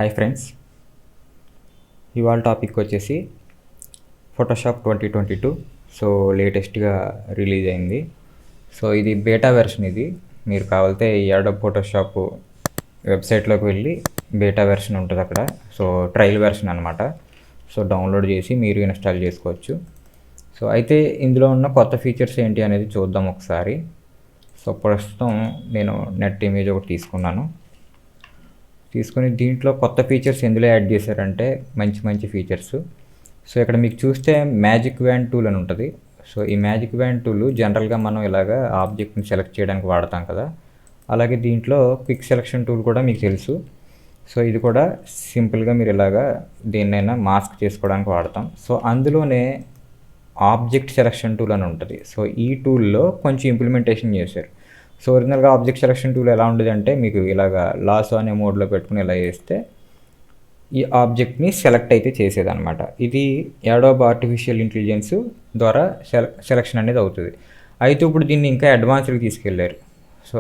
Hi friends, ఇవాళ topic వచ్చేసి Photoshop 2022. So లేటెస్ట్గా రిలీజ్ అయింది. సో ఇది బేటా వెర్షన్. ఇది మీరు కావాలితే ఈ అడోబ్ ఫోటోషాప్ వెబ్సైట్లోకి వెళ్ళి బేటా వెర్షన్ ఉంటుంది అక్కడ. సో ట్రయల్ వెర్షన్ అనమాట. సో డౌన్లోడ్ చేసి మీరు ఇన్స్టాల్ చేసుకోవచ్చు. సో అయితే ఇందులో ఉన్న కొత్త ఫీచర్స్ ఏంటి అనేది చూద్దాం ఒకసారి. సో ప్రస్తుతం నేను నెట్ ఇమేజ్ ఒకటి తీసుకొని దీంట్లో కొత్త ఫీచర్స్ ఎందులో యాడ్ చేశారంటే మంచి ఫీచర్స్. సో ఇక్కడ మీకు చూస్తే మ్యాజిక్ వ్యాన్ టూల్ అని ఉంటుంది. సో ఈ మ్యాజిక్ వ్యాన్ టూల్ జనరల్గా మనం ఇలాగా ఆబ్జెక్ట్ని సెలెక్ట్ చేయడానికి వాడతాం కదా, అలాగే దీంట్లో క్విక్ సెలెక్షన్ టూల్ కూడా మీకు తెలుసు. సో ఇది కూడా సింపుల్గా మీరు ఇలాగా దేన్నైనా మాస్క్ చేసుకోవడానికి వాడతాం. సో అందులోనే ఆబ్జెక్ట్ సెలెక్షన్ టూల్ అని ఉంటుంది. సో ఈ టూల్లో కొంచెం ఇంప్లిమెంటేషన్ చేశారు. సో ఒరిజినల్గా ఆబ్జెక్ట్ సెలెక్షన్ టూల్ ఎలా ఉండేది అంటే మీకు ఇలాగా లాసో అనే మోడ్లో పెట్టుకుని ఇలా చేస్తే ఈ ఆబ్జెక్ట్ని సెలెక్ట్ అయితే చేసేదన్నమాట. ఇది అడోబ్ ఆర్టిఫిషియల్ ఇంటెలిజెన్స్ ద్వారా సెలెక్షన్ అనేది అవుతుంది. అయితే ఇప్పుడు దీన్ని ఇంకా అడ్వాన్స్డ్కి తీసుకెళ్ళారు. సో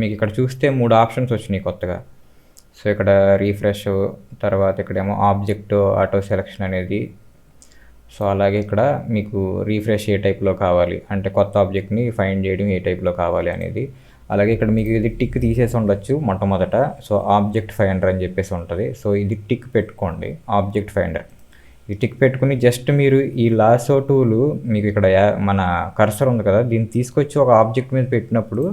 మీకు ఇక్కడ చూస్తే 3 ఆప్షన్స్ వచ్చినాయి కొత్తగా. సో ఇక్కడ రీఫ్రెష్, తర్వాత ఇక్కడేమో ఆబ్జెక్ట్ ఆటో సెలెక్షన్ అనేది. సో అలాగే ఇక్కడ మీకు రీఫ్రెష్ ఏ టైప్లో కావాలి అంటే కొత్త ఆబ్జెక్ట్ని ఫైండ్ చేయడం ఏ టైప్లో కావాలి అనేది. అలాగే ఇక్కడ మీకు ఇది టిక్ తీసేసి ఉండొచ్చు మొట్టమొదట. సో ఆబ్జెక్ట్ ఫైండర్ అని చెప్పేసి ఉంటుంది. సో ఇది టిక్ పెట్టుకోండి, ఆబ్జెక్ట్ ఫైండర్. ఈ టిక్ పెట్టుకుని జస్ట్ మీరు ఈ లాసో టూలు మీకు ఇక్కడ మన కర్సర్ ఉంది కదా, దీన్ని తీసుకొచ్చి ఒక ఆబ్జెక్ట్ మీద పెట్టినప్పుడు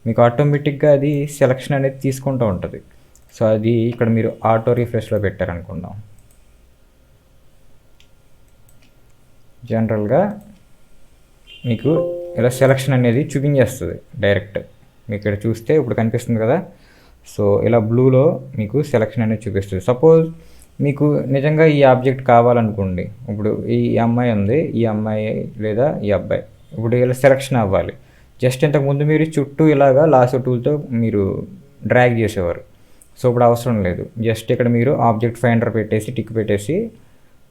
మీకు ఆటోమేటిక్గా అది సెలక్షన్ అనేది తీసుకుంటూ ఉంటుంది. సో అది ఇక్కడ మీరు ఆటో రిఫ్రెష్లో పెట్టారనుకుందాం. జనరల్గా మీకు ఇలా సెలక్షన్ అనేది చూపించేస్తుంది డైరెక్ట్. మీకు ఇక్కడ చూస్తే ఇప్పుడు కనిపిస్తుంది కదా. సో ఇలా బ్లూలో మీకు సెలక్షన్ అనేది చూపిస్తుంది. సపోజ్ మీకు నిజంగా ఈ ఆబ్జెక్ట్ కావాలనుకోండి, ఇప్పుడు ఈ అమ్మాయి ఉంది, ఈ అమ్మాయి లేదా ఈ అబ్బాయి, ఇప్పుడు ఇలా సెలక్షన్ అవ్వాలి. జస్ట్ ఇంతకుముందు మీరు చుట్టూ ఇలాగా లాసో టూల్తో మీరు డ్రాగ్ చేసేవారు. సో ఇప్పుడు అవసరం లేదు. జస్ట్ ఇక్కడ మీరు ఆబ్జెక్ట్ ఫైండర్ పెట్టేసి టిక్ పెట్టేసి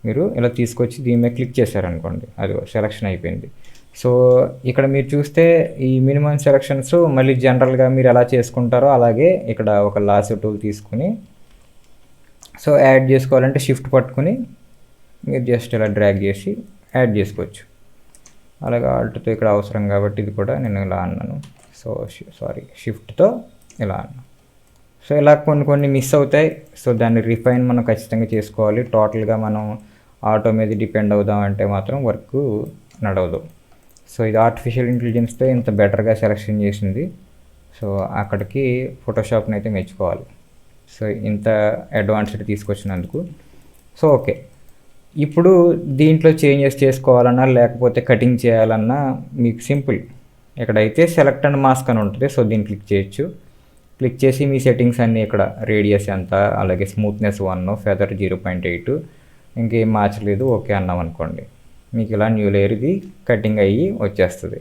మీరు ఇలా తీసుకొచ్చి దీని మీద క్లిక్ చేశారనుకోండి, అది సెలక్షన్ అయిపోయింది. సో ఇక్కడ మీరు చూస్తే ఈ మినిమం సెలక్షన్స్ మళ్ళీ జనరల్గా మీరు ఎలా చేసుకుంటారో అలాగే ఇక్కడ ఒక లాసో టూల్ తీసుకుని సో యాడ్ చేసుకోవాలంటే షిఫ్ట్ పట్టుకుని మీరు జస్ట్ ఇలా డ్రాగ్ చేసి యాడ్ చేసుకోవచ్చు. అలాగే ఆల్ట్తో ఇక్కడ అవసరం కాబట్టి ఇది కూడా నేను ఇలా అన్నాను. సో షిఫ్ట్తో ఇలా అన్నాను. సో ఇలా కొన్ని మిస్ అవుతాయి. సో దాన్ని రిఫైన్ మనం ఖచ్చితంగా చేసుకోవాలి. టోటల్గా మనం ఆటో మీద డిపెండ్ అవుదామంటే మాత్రం వర్క్ నడవదు. సో ఇది ఆర్టిఫిషియల్ ఇంటెలిజెన్స్తో ఇంత బెటర్గా సెలెక్షన్ చేసింది. సో అక్కడికి ఫోటోషాప్ని అయితే మెచ్చుకోవాలి. సో ఇంత అడ్వాన్స్డ్ తీసుకొచ్చినందుకు. సో ఓకే, ఇప్పుడు దీంట్లో చేంజెస్ చేసుకోవాలన్నా లేకపోతే కటింగ్ చేయాలన్నా మీకు సింపుల్. ఇక్కడైతే సెలెక్ట్ అండ్ మాస్క్ అని ఉంటుంది. సో దీన్ని క్లిక్ చేయొచ్చు. క్లిక్ చేసి మీ సెట్టింగ్స్ అన్నీ ఇక్కడ రేడియస్ ఎంత, అలాగే స్మూత్నెస్ 1, ఫెదర్ 0.8, ఇంకేం మార్చలేదు, ఓకే అన్నాం అనుకోండి, మీకు ఇలా న్యూ లేయర్ ఇది కటింగ్ అయ్యి వచ్చేస్తుంది.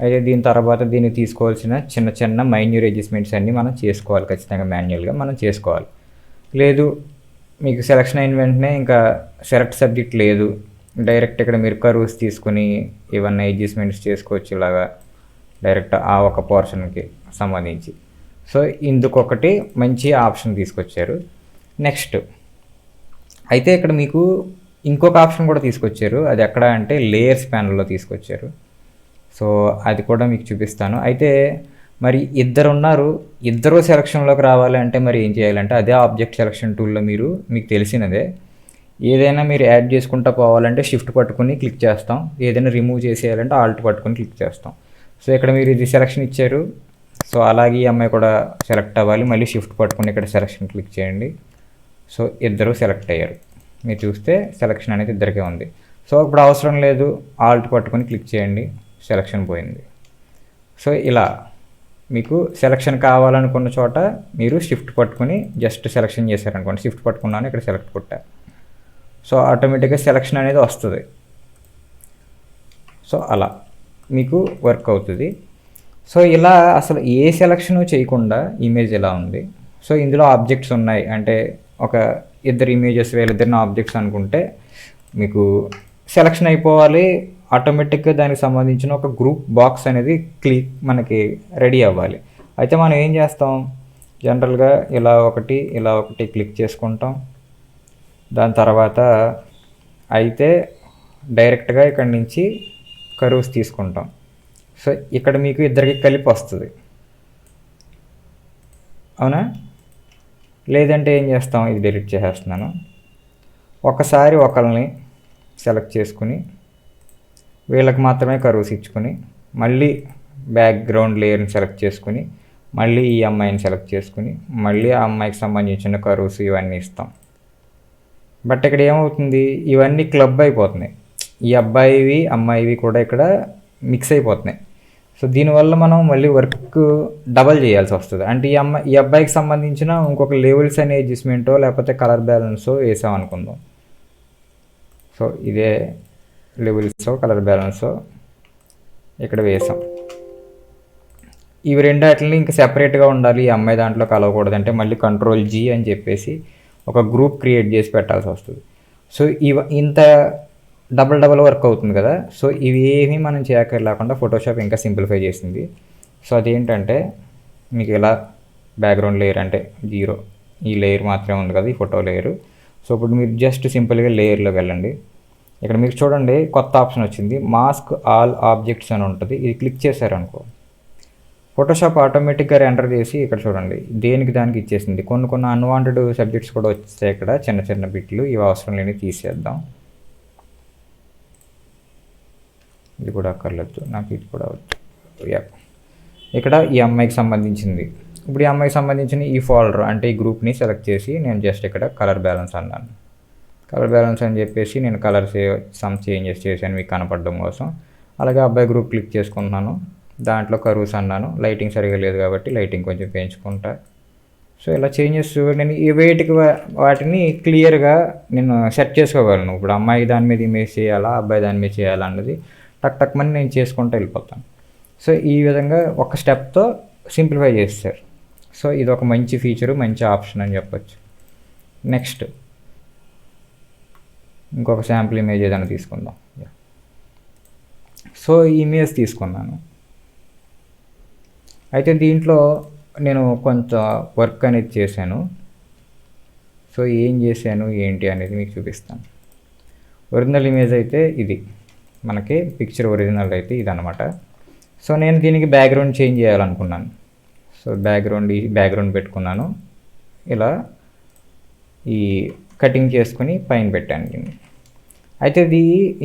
అయితే దీని తర్వాత దీన్ని తీసుకోవాల్సిన చిన్న మైన్యూర్ అడ్జస్ట్మెంట్స్ అన్నీ మనం చేసుకోవాలి, ఖచ్చితంగా మాన్యువల్గా మనం చేసుకోవాలి. లేదు మీకు సెలక్షన్ అయిన వెంటనే ఇంకా సెలెక్ట్ సబ్జెక్ట్ లేదు, డైరెక్ట్ ఇక్కడ మీరు కర్వ్స్ తీసుకుని ఇవన్నీ అడ్జస్ట్మెంట్స్ చేసుకోవచ్చు ఇలాగా డైరెక్ట్ ఆ ఒక పోర్షన్కి సంబంధించి. సో ఇందుకొకటి మంచి ఆప్షన్ తీసుకొచ్చారు. నెక్స్ట్ అయితే ఇక్కడ మీకు ఇంకొక ఆప్షన్ కూడా తీసుకొచ్చారు. అది ఎక్కడ అంటే లేయర్స్ ప్యానల్లో తీసుకొచ్చారు. సో అది కూడా మీకు చూపిస్తాను. అయితే మరి ఇద్దరు సెలక్షన్లోకి రావాలి అంటే మరి ఏం చేయాలంటే అదే ఆబ్జెక్ట్ సెలక్షన్ టూల్లో మీకు తెలిసినదే ఏదైనా మీరు యాడ్ చేసుకుంటూ పోవాలంటే షిఫ్ట్ పట్టుకుని క్లిక్ చేస్తాం, ఏదైనా రిమూవ్ చేసేయాలంటే ఆల్ట్ పట్టుకుని క్లిక్ చేస్తాం. సో ఇక్కడ మీరు ఇది సెలక్షన్ ఇచ్చారు. సో అలాగే ఈ అమ్మాయి కూడా సెలెక్ట్ అవ్వాలి, మళ్ళీ షిఫ్ట్ పట్టుకుని ఇక్కడ సెలక్షన్ క్లిక్ చేయండి. సో ఇద్దరు సెలెక్ట్ అయ్యారు. మీరు చూస్తే సెలక్షన్ అనేది ఇద్దరికే ఉంది. సో ఇప్పుడు అవసరం లేదు, ఆల్ట్ పట్టుకొని క్లిక్ చేయండి, సెలక్షన్ పోయింది. సో ఇలా మీకు సెలక్షన్ కావాలనుకున్న చోట మీరు షిఫ్ట్ పట్టుకుని జస్ట్ సెలక్షన్ చేశారనుకోండి, షిఫ్ట్ పట్టుకున్నాను ఇక్కడ సెలెక్ట్ కొట్టా, సో ఆటోమేటిక్గా సెలక్షన్ అనేది వస్తుంది. సో అలా మీకు వర్క్ అవుతుంది. సో ఇలా అసలు ఏ సెలక్షన్ చేయకుండా ఇమేజ్ ఇలా ఉంది. సో ఇందులో ఆబ్జెక్ట్స్ ఉన్నాయి అంటే ఒక ఇద్దరు ఇమేజెస్ వీళ్ళిద్దరిని ఆబ్జెక్ట్స్ అనుకుంటే మీకు సెలక్షన్ అయిపోవాలి. ఆటోమేటిక్గా దానికి సంబంధించిన ఒక గ్రూప్ బాక్స్ అనేది మనకి రెడీ అవ్వాలి. అయితే మనం ఏం చేస్తాం, జనరల్గా ఇలా ఒకటి క్లిక్ చేసుకుంటాం. దాని తర్వాత అయితే డైరెక్ట్గా ఇక్కడ నుంచి కర్వ్స్ తీసుకుంటాం. సో ఇక్కడ మీకు ఇద్దరికి కలిపి వస్తుంది, అవునా? లేదంటే ఏం చేస్తాం, ఇది డిలీట్ చేసేస్తున్నాను. ఒకసారి ఒకరిని సెలెక్ట్ చేసుకుని వీళ్ళకి మాత్రమే కర్వ్స్ ఇచ్చుకుని మళ్ళీ బ్యాక్గ్రౌండ్ లేయర్ని సెలెక్ట్ చేసుకుని మళ్ళీ ఈ అమ్మాయిని సెలెక్ట్ చేసుకుని మళ్ళీ ఆ అమ్మాయికి సంబంధించిన కర్వ్స్ ఇవన్నీ ఇస్తాం. బట్ ఇక్కడ ఏమవుతుంది, ఇవన్నీ క్లబ్ అయిపోతున్నాయి. ఈ అబ్బాయివి అమ్మాయివి కూడా ఇక్కడ మిక్స్ అయిపోతున్నాయి. సో దీనివల్ల మనం మళ్ళీ వర్క్ డబల్ చేయాల్సి వస్తుంది. అంటే ఈ అబ్బాయికి సంబంధించిన ఇంకొక లెవెల్స్ అనే అడ్జస్ట్మెంటో లేకపోతే కలర్ బ్యాలెన్సో వేసామనుకుందాం. సో ఇదే లెవెల్సో కలర్ బ్యాలెన్సో ఇక్కడ వేసాం. ఇవి రెండాటిని ఇంకా సెపరేట్గా ఉండాలి, ఈ అమ్మాయి దాంట్లో కలవకూడదంటే మళ్ళీ Ctrl+G అని చెప్పేసి ఒక గ్రూప్ క్రియేట్ చేసి పెట్టాల్సి వస్తుంది. సో ఇంత డబల్ వర్క్ అవుతుంది కదా. సో ఇవి ఏమీ మనం చేయక్కర్లేకుండా ఫోటోషాప్ ఇంకా సింప్లిఫై చేసింది. సో అదేంటంటే మీకు ఇలా బ్యాక్గ్రౌండ్ లేయర్ అంటే 0, ఈ లేయర్ మాత్రమే ఉంది కదా, ఈ ఫోటో లేయరు. సో ఇప్పుడు మీరు జస్ట్ సింపుల్గా లేయర్లోకి వెళ్ళండి. ఇక్కడ మీకు చూడండి కొత్త ఆప్షన్ వచ్చింది, మాస్క్ ఆల్ ఆబ్జెక్ట్స్ అని ఉంటుంది. ఇది క్లిక్ చేశారనుకో ఫోటోషాప్ ఆటోమేటిక్గా రెండర్ చేసి ఇక్కడ చూడండి దేనికి దానికి ఇచ్చేసింది. కొన్ని అన్వాంటెడ్ సబ్జెక్ట్స్ కూడా వచ్చాయి ఇక్కడ, చిన్న బిట్లు. ఇవి అవసరం లేని తీసేద్దాం. ఇది కూడా అక్కర్లేదు నాకు, ఇది కూడా వద్దు. ఇక్కడ ఈ అమ్మాయికి సంబంధించింది. ఇప్పుడు ఈ అమ్మాయికి సంబంధించిన ఈ ఫోల్డర్ అంటే ఈ గ్రూప్ని సెలెక్ట్ చేసి నేను జస్ట్ ఇక్కడ కలర్ బ్యాలెన్స్ అన్నాను. కలర్ బ్యాలెన్స్ అని చెప్పేసి నేను కలర్స్ సమ్ చేంజెస్ చేశాను మీకు కనపడడం కోసం. అలాగే అబ్బాయి గ్రూప్ క్లిక్ చేసుకుంటున్నాను, దాంట్లో కర్వ్స్ అన్నాను. లైటింగ్ సరిగా లేదు కాబట్టి లైటింగ్ కొంచెం పెంచుకుంటా. సో ఇలా చేంజెస్ నేను ఈ వాటిని క్లియర్గా నేను సెట్ చేసుకోగలను. ఇప్పుడు అమ్మాయి దాని మీద ఇమేజ్ చేయాలా, అబ్బాయి దాని మీద చేయాలా అన్నది టక్ మని నేను చేసుకుంటూ వెళ్ళిపోతాను. సో ఈ విధంగా ఒక స్టెప్తో సింప్లిఫై చేస్తారు. సో ఇది ఒక మంచి ఫీచరు, మంచి ఆప్షన్ అని చెప్పొచ్చు. నెక్స్ట్ ఇంకొక శాంపుల్ ఇమేజ్ ఏదైనా తీసుకుందాం. సో ఈ ఇమేజ్ తీసుకున్నాను. అయితే దీంట్లో నేను కొంత వర్క్ అనేది చేశాను. సో ఏం చేశాను ఏంటి అనేది మీకు చూపిస్తాను. ఒరిజినల్ ఇమేజ్ అయితే ఇది, మనకి పిక్చర్ ఒరిజినల్ అయితే ఇదనమాట. సో నేను దీనికి బ్యాక్గ్రౌండ్ చేంజ్ చేయాలనుకున్నాను. సో బ్యాక్గ్రౌండ్ పెట్టుకున్నాను. ఇలా ఈ కటింగ్ చేసుకుని పైన పెట్టాను దీన్ని. అయితే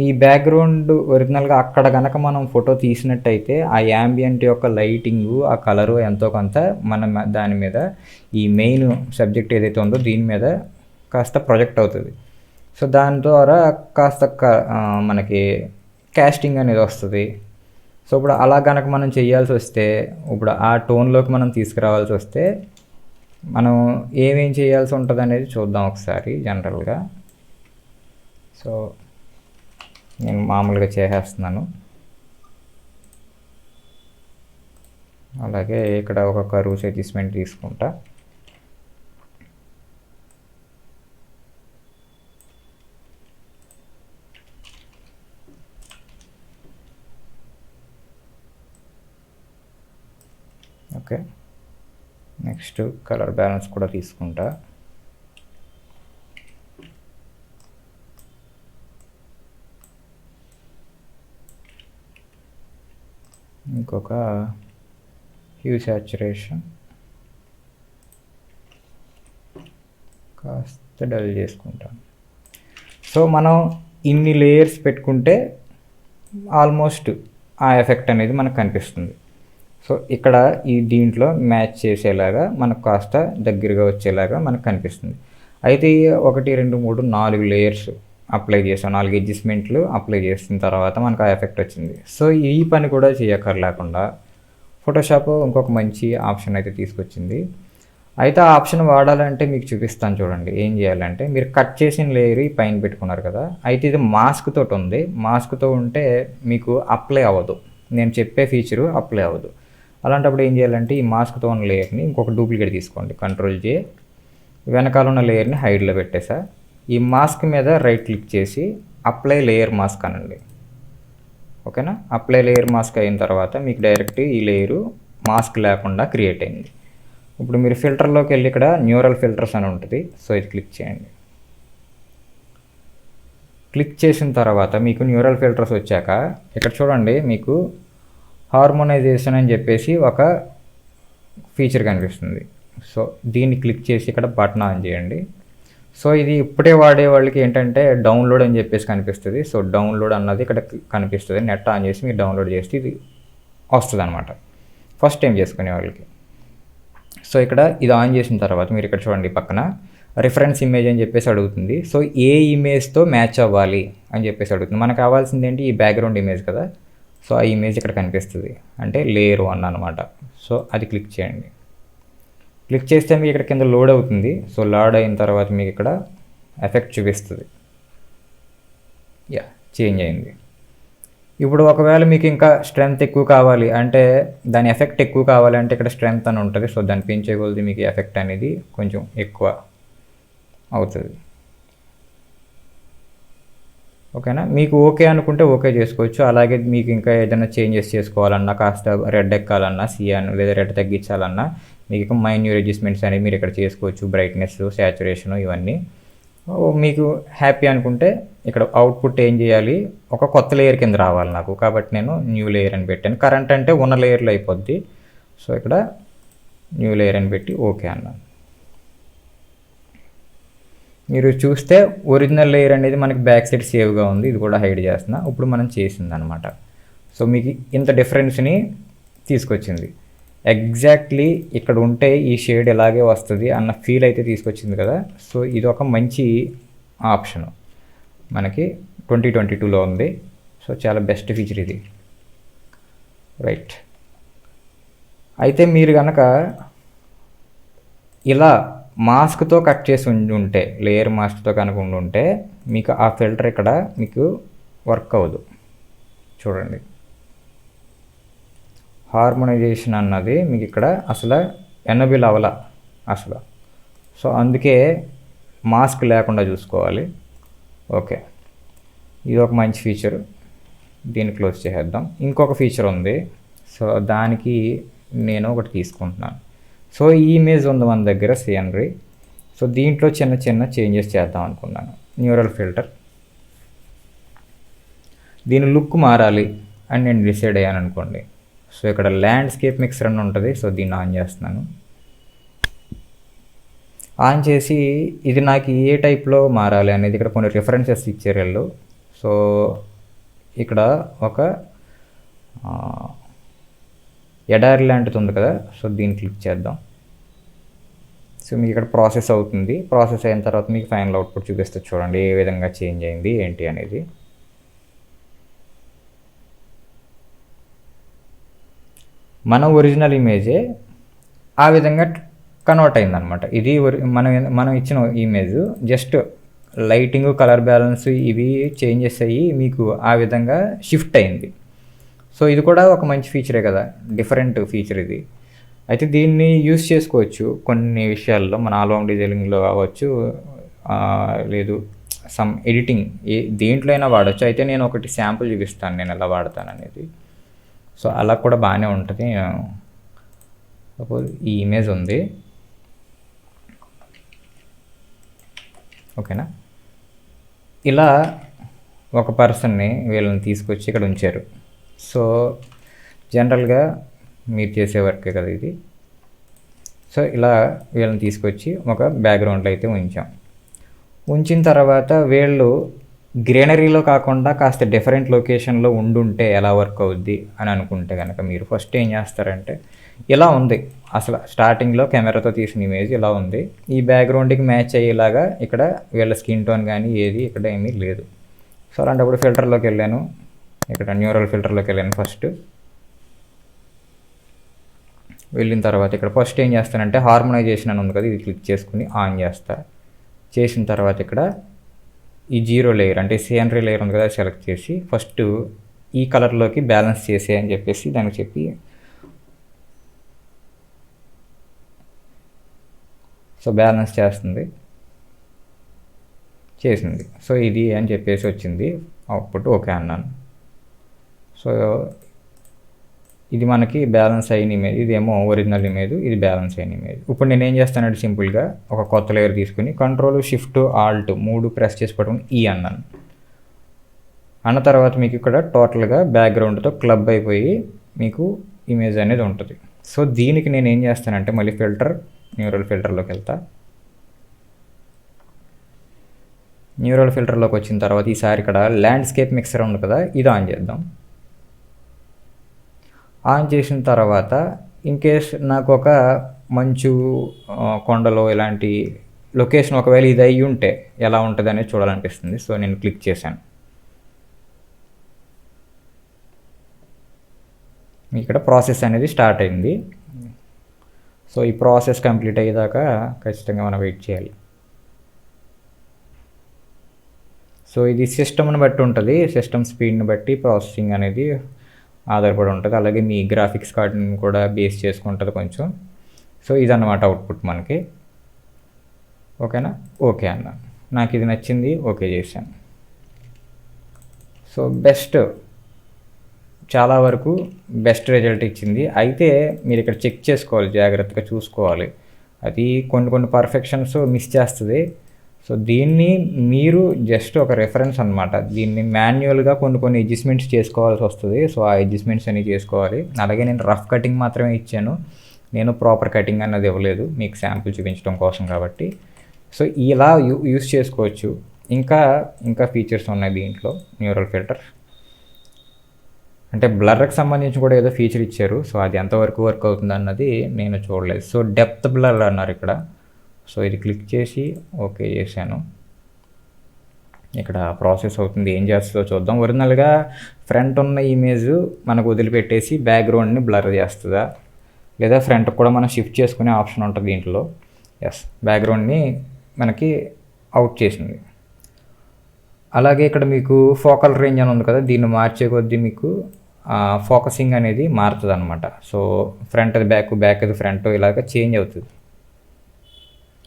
ఈ బ్యాక్గ్రౌండ్ ఒరిజినల్గా అక్కడ కనుక మనం ఫోటో తీసినట్టయితే ఆ యాంబియంట్ యొక్క లైటింగు, ఆ కలరు ఎంతో కొంత మనం దాని మీద ఈ మెయిన్ సబ్జెక్ట్ ఏదైతే ఉందో దీని మీద కాస్త ప్రొజెక్ట్ అవుతుంది. సో దాని ద్వారా కాస్త మనకి కాస్టింగ్ అనేది వస్తుంది. సో ఇప్పుడు అలా కనుక మనం చేయాల్సి వస్తే, ఇప్పుడు ఆ టోన్లోకి మనం తీసుకురావాల్సి వస్తే మనం ఏమేం చేయాల్సి ఉంటుంది అనేది చూద్దాం ఒకసారి జనరల్గా. సో నేను మామూలుగా చేసేస్తున్నాను. అలాగే ఇక్కడ ఒక కర్వ్స్ అడ్జస్ట్మెంట్ తీసుకుంటా. ఓకే, నెక్స్ట్ కలర్ బ్యాలెన్స్ కూడా తీసుకుంటా. ఇంకొక హ్యూ సాచురేషన్ కాస్త డల్ చేసుకుంటాను. సో మనం ఇన్ని లేయర్స్ పెట్టుకుంటే ఆల్మోస్ట్ ఆ ఎఫెక్ట్ అనేది మనకు కనిపిస్తుంది. సో ఇక్కడ దీంట్లో మ్యాచ్ చేసేలాగా మనకు కాస్త దగ్గరగా వచ్చేలాగా మనకు కనిపిస్తుంది. అయితే 1 2 3 4 లేయర్స్ అప్లై చేసాం, 4 అడ్జస్ట్మెంట్లు అప్లై చేసిన తర్వాత మనకు ఆ ఎఫెక్ట్ వచ్చింది. సో ఈ పని కూడా చేయక్కర్లేకుండా ఫోటోషాప్ ఇంకొక మంచి ఆప్షన్ అయితే తీసుకొచ్చింది. అయితే ఆ ఆప్షన్ వాడాలంటే మీకు చూపిస్తాను చూడండి. ఏం చేయాలంటే మీరు కట్ చేసిన లేయర్ పైన పెట్టుకున్నారు కదా, అయితే ఇది మాస్క్ తోటి ఉంది. మాస్క్తో ఉంటే మీకు అప్లై అవ్వదు, నేను చెప్పే ఫీచరు అప్లై అవ్వదు. అలాంటప్పుడు ఏం చేయాలంటే ఈ మాస్క్తో ఉన్న లేయర్ని ఇంకొక డూప్లికేట్ తీసుకోండి, Ctrl+J, వెనకాల ఉన్న లేయర్ని హైడ్లో పెట్టేసా. ఈ మాస్క్ మీద రైట్ క్లిక్ చేసి అప్లై లేయర్ మాస్క్ అనండి. ఓకేనా, అప్లై లేయర్ మాస్క్ అయిన తర్వాత మీకు డైరెక్ట్ ఈ లేయరు మాస్క్ లేకుండా క్రియేట్ అయింది. ఇప్పుడు మీరు ఫిల్టర్లోకి వెళ్ళి ఇక్కడ న్యూరల్ ఫిల్టర్స్ అని ఉంటుంది. సో ఇది క్లిక్ చేయండి. క్లిక్ చేసిన తర్వాత మీకు న్యూరల్ ఫిల్టర్స్ వచ్చాక ఇక్కడ చూడండి, మీకు హార్మోనైజేషన్ అని చెప్పేసి ఒక ఫీచర్ కనిపిస్తుంది. సో దీన్ని క్లిక్ చేసి ఇక్కడ బటన్ ఆన్ చేయండి. సో ఇది ఇప్పుడే వాడే వాళ్ళకి ఏంటంటే డౌన్లోడ్ అని చెప్పేసి కనిపిస్తుంది. సో డౌన్లోడ్ అన్నది ఇక్కడ కనిపిస్తుంది. నెట్ ఆన్ చేసి మీరు డౌన్లోడ్ చేస్తే ఇది వస్తుంది అనమాట, ఫస్ట్ టైం చేసుకునే వాళ్ళకి. సో ఇక్కడ ఇది ఆన్ చేసిన తర్వాత మీరు ఇక్కడ చూడండి, పక్కన రిఫరెన్స్ ఇమేజ్ అని చెప్పేసి అడుగుతుంది. సో ఏ ఇమేజ్తో మ్యాచ్ అవ్వాలి అని చెప్పేసి అడుగుతుంది. మనకు కావాల్సింది ఏంటి, ఈ బ్యాక్గ్రౌండ్ ఇమేజ్ కదా. సో ఆ ఇమేజ్ ఇక్కడ కనిపిస్తుంది, అంటే లేయర్ 1 అన్నమాట. సో అది క్లిక్ చేయండి. క్లిక్ చేస్తే మీకు ఇక్కడ కింద లోడ్ అవుతుంది. సో లోడ్ అయిన తర్వాత మీకు ఇక్కడ ఎఫెక్ట్ చూపిస్తుంది. చేంజ్ అయింది. ఇప్పుడు ఒకవేళ మీకు ఇంకా స్ట్రెంగ్త్ ఎక్కువ కావాలి అంటే, దాని ఎఫెక్ట్ ఎక్కువ కావాలి అంటే ఇక్కడ స్ట్రెంగ్త్ అని ఉంటుంది. సో దాన్ని పెంచే కొద్దీ మీకు ఎఫెక్ట్ అనేది కొంచెం ఎక్కువ అవుతుంది. ఓకేనా, మీకు ఓకే అనుకుంటే ఓకే చేసుకోవచ్చు. అలాగే మీకు ఇంకా ఏదైనా చేంజెస్ చేసుకోవాలన్నా, కాస్త రెడ్ ఎక్కాలన్నా, సియాన్ లేదా రెడ్ తగ్గించాలన్నా మీకు ఇంకా మైన్యూర్ అడ్జస్ట్మెంట్స్ అనేవి మీరు ఇక్కడ చేసుకోవచ్చు. బ్రైట్నెస్, శాచురేషను ఇవన్నీ మీకు హ్యాపీ అనుకుంటే ఇక్కడ అవుట్పుట్ ఏం చేయాలి, ఒక కొత్త లేయర్ కింద రావాలి నాకు, కాబట్టి నేను న్యూ లేయర్ అని పెట్టాను. కరెంట్ అంటే ఉన్న లేయర్లో అయిపోద్ది. సో ఇక్కడ న్యూ లేయర్ అని పెట్టి ఓకే అన్నాను. మీరు చూస్తే ఒరిజినల్ లేయర్ అనేది మనకి బ్యాక్ సైడ్ సేవ్గా ఉంది. ఇది కూడా హైడ్ చేస్తున్నా. ఇప్పుడు మనం చేసింది అనమాట. సో మీకు ఇంత డిఫరెన్స్ని తీసుకొచ్చింది. ఎగ్జాక్ట్లీ ఇక్కడ ఉంటే ఈ షేడ్ ఎలాగే వస్తుంది అన్న ఫీల్ అయితే తీసుకొచ్చింది కదా. సో ఇది ఒక మంచి ఆప్షను మనకి 2022లో ఉంది. సో చాలా బెస్ట్ ఫీచర్ ఇది, రైట్. అయితే మీరు కనుక ఇలా మాస్క్తో కట్ చేసి ఉంటే, లేయర్ మాస్క్తో కనుక ఉంటే మీకు ఆ ఫిల్టర్ ఇక్కడ మీకు వర్క్ అవ్వదు. చూడండి, హార్మోనైజేషన్ అన్నది మీకు ఇక్కడ అసలు ఎనబుల్ అవ్వాల అసలు. సో అందుకే మాస్క్ లేకుండా చూసుకోవాలి. ఓకే, ఇది ఒక మంచి ఫీచర్. దీన్ని క్లోజ్ చేసేద్దాం. ఇంకొక ఫీచర్ ఉంది. సో దానికి నేను ఒకటి తీసుకుంటున్నాను. సో ఈ ఇమేజ్ ఉంది మన దగ్గర సీనరీ. సో దీంట్లో చిన్న చిన్న చేంజెస్ చేద్దాం అనుకున్నాను. న్యూరల్ ఫిల్టర్, దీని లుక్ మారాలి అని నేను డిసైడ్ అయ్యాను అనుకోండి. సో ఇక్కడ ల్యాండ్స్కేప్ మిక్సర్ అని ఉంటుంది. సో దీన్ని ఆన్ చేస్తున్నాను. ఆన్ చేసి ఇది నాకు ఏ టైప్లో మారాలి అనేది ఇక్కడ కొన్ని రిఫరెన్సెస్ ఇచ్చారు వీళ్ళు. సో ఇక్కడ ఒక ఎడారి లాంటిది ఉంది కదా. సో దీన్ని క్లిక్ చేద్దాం. సో మీకు ఇక్కడ ప్రాసెస్ అవుతుంది. ప్రాసెస్ అయిన తర్వాత మీకు ఫైనల్ అవుట్పుట్ చూపిస్తుంది. చూడండి ఏ విధంగా చేంజ్ అయింది ఏంటి అనేది. మన ఒరిజినల్ ఇమేజే ఆ విధంగా కన్వర్ట్ అయిందనమాట. ఇది మనం ఇచ్చిన image just lighting, colour balance ఇవి చేంజెస్ అయ్యి మీకు ఆ విధంగా షిఫ్ట్ అయింది. సో ఇది కూడా ఒక మంచి ఫీచరే కదా, డిఫరెంట్ ఫీచర్ ఇది. అయితే దీన్ని యూస్ చేసుకోవచ్చు కొన్ని విషయాల్లో, మన ఆల్బమ్ డిజైనింగ్లో కావచ్చు, లేదు సమ్ ఎడిటింగ్ దేంట్లో అయినా వాడచ్చు. అయితే నేను ఒకటి శాంపుల్ చూపిస్తాను నేను ఎలా వాడతాను అనేది. సో అలా కూడా బాగానే ఉంటుంది. సపోజ్ ఈ ఇమేజ్ ఉంది, ఓకేనా. ఇలా ఒక పర్సన్ని వీళ్ళని తీసుకొచ్చి ఇక్కడ ఉంచారు. సో జనరల్గా మీరు చేసే వర్కే కదా ఇది. సో ఇలా వీళ్ళని తీసుకొచ్చి ఒక బ్యాక్గ్రౌండ్లో అయితే ఉంచిన తర్వాత వీళ్ళు గ్రీనరీలో కాకుండా కాస్త డిఫరెంట్ లొకేషన్లో ఉండుంటే ఎలా వర్క్ అవుద్ది అని అనుకుంటే కనుక మీరు ఫస్ట్ ఏం చేస్తారంటే, ఇలా ఉంది అసలు స్టార్టింగ్లో కెమెరాతో తీసిన ఇమేజ్ ఇలా ఉంది. ఈ బ్యాక్గ్రౌండ్కి మ్యాచ్ అయ్యేలాగా ఇక్కడ వీళ్ళ స్కిన్ టోన్ కానీ ఏది ఇక్కడ ఏమీ లేదు. సో అలాంటప్పుడు ఫిల్టర్లోకి వెళ్ళాను, ఇక్కడ న్యూరల్ ఫిల్టర్లోకి వెళ్ళాను. ఫస్ట్ వెళ్ళిన తర్వాత ఇక్కడ ఫస్ట్ ఏం చేస్తానంటే హార్మోనైజేషన్ అని ఉంది కదా, ఇది క్లిక్ చేసుకుని ఆన్ చేస్తా. చేసిన తర్వాత ఇక్కడ ఈ జీరో లేయర్ అంటే సీనరీ లేయర్ ఉంది కదా, సెలెక్ట్ చేసి ఫస్ట్ ఈ కలర్లోకి బ్యాలెన్స్ చేసే అని చెప్పేసి దానికి చెప్పి, సో బ్యాలెన్స్ చేసింది. సో ఇది అని చెప్పేసి వచ్చింది అవుట్పుట్. ఓకే అన్నాను. సో ఇది మనకి బ్యాలెన్స్ అయిన ఇమేజ్, ఇదేమో ఒరిజినల్ ఇమేజ్, ఇది బ్యాలెన్స్ అయిన ఇమేజ్. ఇప్పుడు నేను ఏం చేస్తానంటే సింపుల్గా ఒక కొత్త లేయర్ తీసుకుని కంట్రోల్ షిఫ్ట్ ఆల్ట్ 3 ప్రెస్ చేసి పట్టుకుని ఈ అన్నాను. అన్న తర్వాత మీకు ఇక్కడ టోటల్గా బ్యాక్గ్రౌండ్తో క్లబ్ అయిపోయి మీకు ఇమేజ్ అనేది ఉంటుంది. సో దీనికి నేను ఏం చేస్తానంటే మళ్ళీ న్యూరల్ ఫిల్టర్లోకి వెళ్తా. న్యూరల్ ఫిల్టర్లోకి వచ్చిన తర్వాత ఈసారి ఇక్కడ ల్యాండ్స్కేప్ మిక్సర్ ఉంది కదా, ఇది ఆన్ చేద్దాం. ఆన్ చేసిన తర్వాత ఇన్కేస్ నాకు ఒక మంచు కొండలో ఇలాంటి లొకేషన్ ఒకవేళ ఇది అయ్యి ఉంటే ఎలా ఉంటుంది అనేది చూడాలనిపిస్తుంది. సో నేను క్లిక్ చేశాను. ఇక్కడ ప్రాసెస్ అనేది స్టార్ట్ అయింది. సో ఈ ప్రాసెస్ కంప్లీట్ అయ్యేదాకా ఖచ్చితంగా మనం వెయిట్ చేయాలి. సో ఇది సిస్టమ్ని బట్టి ఉంటుంది, సిస్టమ్ స్పీడ్ని బట్టి ప్రాసెసింగ్ అనేది ఆధారపడి ఉంటుంది. అలాగే మీ గ్రాఫిక్స్ కార్డ్ని కూడా బేస్ చేసుకుంటుంది కొంచెం. సో ఇదన్నమాట అవుట్పుట్ మనకి. ఓకేనా? ఓకే అన్న, నాకు ఇది నచ్చింది, ఓకే చేశాను. సో చాలా వరకు బెస్ట్ రిజల్ట్ ఇచ్చింది. అయితే మీరు ఇక్కడ చెక్ చేసుకోవాలి, జాగ్రత్తగా చూసుకోవాలి. అది కొన్ని పర్ఫెక్షన్స్ మిస్ చేస్తుంది. సో దీన్ని మీరు జస్ట్ ఒక రెఫరెన్స్ అనమాట. దీన్ని మాన్యువల్గా కొన్ని అడ్జస్ట్మెంట్స్ చేసుకోవాల్సి వస్తుంది. సో ఆ అడ్జస్ట్మెంట్స్ అన్ని చేసుకోవాలి. అలాగే నేను రఫ్ కటింగ్ మాత్రమే ఇచ్చాను, నేను ప్రాపర్ కటింగ్ అన్నది ఇవ్వలేదు, మీకు శాంపుల్ చూపించడం కోసం కాబట్టి. సో ఇలా యూస్ చేసుకోవచ్చు. ఇంకా ఫీచర్స్ ఉన్నాయి దీంట్లో న్యూరల్ ఫిల్టర్. అంటే బ్లర్కి సంబంధించి కూడా ఏదో ఫీచర్ ఇచ్చారు. సో అది ఎంతవరకు వర్క్ అవుతుంది అన్నది నేను చూడలేదు. సో డెప్త్ బ్లర్ అన్నారు ఇక్కడ. సో ఇది క్లిక్ చేసి ఓకే చేశాను. ఇక్కడ ప్రాసెస్ అవుతుంది, ఏం చేస్తుందో చూద్దాం. ఒరిజినల్గా ఫ్రంట్ ఉన్న ఇమేజ్ మనకు వదిలిపెట్టేసి బ్యాక్గ్రౌండ్ని బ్లర్ చేస్తుందా, లేదా ఫ్రంట్కి కూడా మనం షిఫ్ట్ చేసుకునే ఆప్షన్ ఉంటుంది దీంట్లో. ఎస్, బ్యాక్గ్రౌండ్ని మనకి అవుట్ చేసింది. అలాగే ఇక్కడ మీకు ఫోకల్ రేంజ్ అని ఉంది కదా, దీన్ని మార్చే కొద్దీ మీకు ఫోకసింగ్ అనేది మారుతుంది అనమాట. సో ఫ్రంట్ అది బ్యాక్ అది ఫ్రంట్ ఇలాగ చేంజ్ అవుతుంది.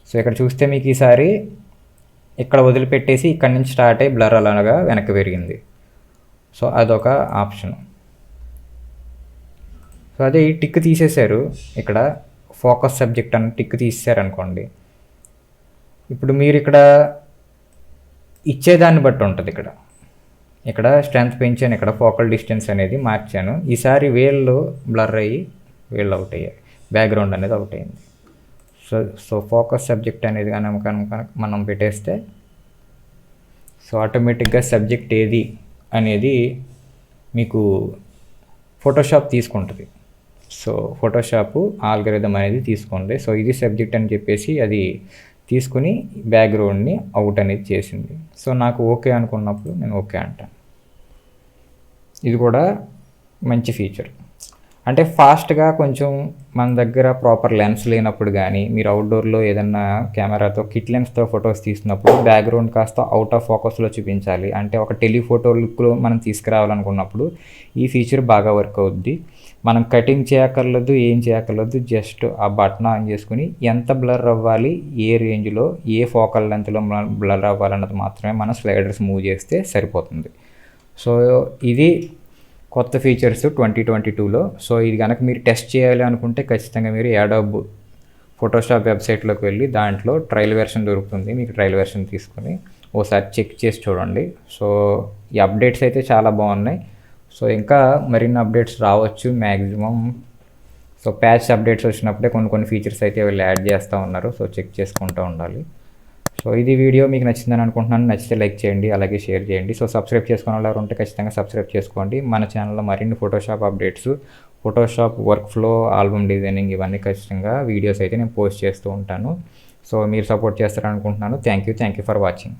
సో ఇక్కడ చూస్తే మీకు ఈసారి ఇక్కడ వదిలిపెట్టేసి ఇక్కడ నుంచి స్టార్ట్ అయ్యి బ్లర్ అలాగా వెనక్కి పెరిగింది. సో అదొక ఆప్షన్. సో అదే ఈ టిక్ తీసేశారు, ఇక్కడ ఫోకస్ సబ్జెక్ట్ అని టిక్ తీసేశారనుకోండి, ఇప్పుడు మీరు ఇక్కడ ఇచ్చేదాన్ని బట్టి ఉంటుంది. ఇక్కడ స్ట్రెంత్ పెంచాను, ఇక్కడ ఫోకల్ డిస్టెన్స్ అనేది మార్చాను. ఈసారి వేళ్ళు బ్లర్ అయ్యి వేళ్ళు అవుట్ అయ్యాయి, బ్యాక్గ్రౌండ్ అనేది అవుట్ అయింది. సో ఫోకస్ సబ్జెక్ట్ అనేది కనుక మనం పెట్టేస్తే సో ఆటోమేటిక్గా సబ్జెక్ట్ ఏది అనేది మీకు ఫోటోషాప్ తీసుకుంటుంది. సో ఫోటోషాప్ ఆల్గరిథం అనేది తీసుకుంది. సో ఇది సబ్జెక్ట్ అని చెప్పేసి అది తీసుకుని బ్యాక్గ్రౌండ్ని అవుట్ అనేది చేసింది. సో నాకు ఓకే అనుకున్నప్పుడు నేను ఓకే అంటాను. ఇది కూడా మంచి ఫీచర్. అంటే ఫాస్ట్గా కొంచెం మన దగ్గర ప్రాపర్ లెన్స్ లేనప్పుడు కానీ, మీరు అవుట్డోర్లో ఏదన్నా కెమెరాతో కిట్ లెన్స్తో ఫొటోస్ తీసినప్పుడు బ్యాక్గ్రౌండ్ కాస్త అవుట్ ఆఫ్ ఫోకస్లో చూపించాలి, అంటే ఒక టెలిఫోటో లుక్లో మనం తీసుకురావాలనుకున్నప్పుడు ఈ ఫీచర్ బాగా వర్క్ అవుద్ది. మనం కటింగ్ చేయక్కర్లేదు, ఏం చేయక్కర్లేదు, జస్ట్ ఆ బటన్ ఆన్ చేసుకుని ఎంత బ్లర్ అవ్వాలి, ఏ రేంజ్లో, ఏ ఫోకల్ లెంత్లో బ్లర్ అవ్వాలన్నది మాత్రమే మనం స్లైడర్స్ మూవ్ చేస్తే సరిపోతుంది. సో ఇది కొత్త ఫీచర్స్ 2022లో. సో ఇది కనుక మీరు టెస్ట్ చేయాలి అనుకుంటే ఖచ్చితంగా మీరు అడోబ్ ఫోటోషాప్ వెబ్సైట్లోకి వెళ్ళి దాంట్లో ట్రయల్ వెర్షన్ దొరుకుతుంది, మీకు ట్రయల్ వెర్షన్ తీసుకుని ఓసారి చెక్ చేసి చూడండి. సో ఈ అప్డేట్స్ అయితే చాలా బాగున్నాయి. సో ఇంకా మరిన్ని అప్డేట్స్ రావచ్చు మ్యాక్సిమం. సో ప్యాచ్ అప్డేట్స్ వచ్చినప్పుడే కొన్ని ఫీచర్స్ అయితే వీళ్ళు యాడ్ చేస్తూ ఉన్నారు. సో చెక్ చేసుకుంటూ ఉండాలి. సో ఇది వీడియో మీకు నచ్చిందని అనుకుంటున్నాను. నచ్చితే లైక్ చేయండి, అలాగే షేర్ చేయండి. సో సబ్స్క్రైబ్ చేసుకునే వాళ్ళు ఉంటే ఖచ్చితంగా సబ్స్క్రైబ్ చేసుకోండి. మన ఛానల్లో మరిన్ని Photoshop updates, Photoshop work flow, album designing ఇవన్నీ ఖచ్చితంగా వీడియోస్ అయితే నేను పోస్ట్ చేస్తూ ఉంటాను. సో మీరు సపోర్ట్ చేస్తారనుకుంటున్నాను. Thank you for watching.